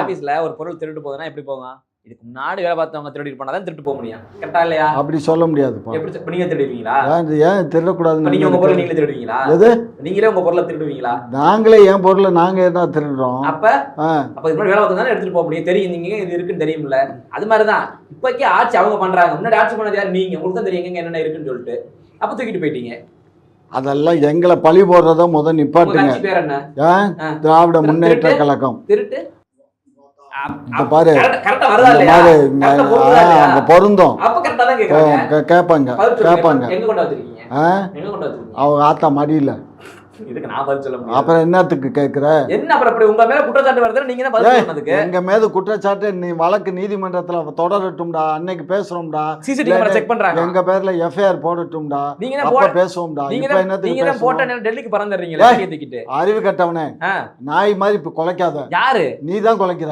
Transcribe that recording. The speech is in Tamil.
ஆபீஸ்ல ஒரு பொருள் திருட்டு போகுதுன்னா எப்படி போகும்? இதுக்கு முன்னாடி வேலை பார்த்தவங்க திருடிட்டு போனா தான் திருட்டு போக முடியும். கரெக்டா இல்லையா? அப்படி சொல்ல முடியாதுப்பா. எப்படி இப்ப நீங்க திருடுவீங்களா? ஏன் திருடக்கூடாதுன்னு நீங்க உங்க பொருள் நீங்களே திருடுவீங்களா? எது? நீங்களே உங்க பொருளை திருடுவீங்களா? நாங்களே என் பொருளை நாங்க என்ன திருடுறோம்? அப்ப இதுக்கு முன்னாடி வேலை பார்த்தா தானே எடுத்துட்டு போக முடியும். தெரியும் நீங்க இது இருக்குன்னு தெரியும்ல. அது மாதிரிதான் இப்போக்கே ஆட்சி அவங்க பண்றாங்க. முன்னாடி ஆட்சி பண்ணது யார்? நீங்க. உங்களுக்கு தான் தெரியும் எங்க என்னென்ன இருக்குன்னு சொல்லிட்டு. அப்ப தூக்கிட்டு போயிட்டீங்க. அதெல்லாம் எங்களை பழி போடுறத முதல் நிப்பாட்டுங்க. பேர் என்ன? திராவிட முன்னேற்ற கழகம். திருட்டு பாரு பொருந்தும் கேட்பாங்க அவங்க ஆத்தா மடியில. அப்புறம் என்னத்துக்கு கேக்குற? எங்க மேல குற்றச்சாட்டு நீ வழக்கு நீதிமன்றத்துல தொடரட்டும்டா. அன்னைக்கு பேசுறோம்டா. எங்க பேர்ல எஃப்ஐஆர் போடட்டும்டா. அப்ப பேசுவோம்டா. இப்ப என்னத்துக்கு அறிவு கட்டவனே நாய் மாதிரி இப்ப குலைக்காத. யாரு? நீதான் குலைக்கிற.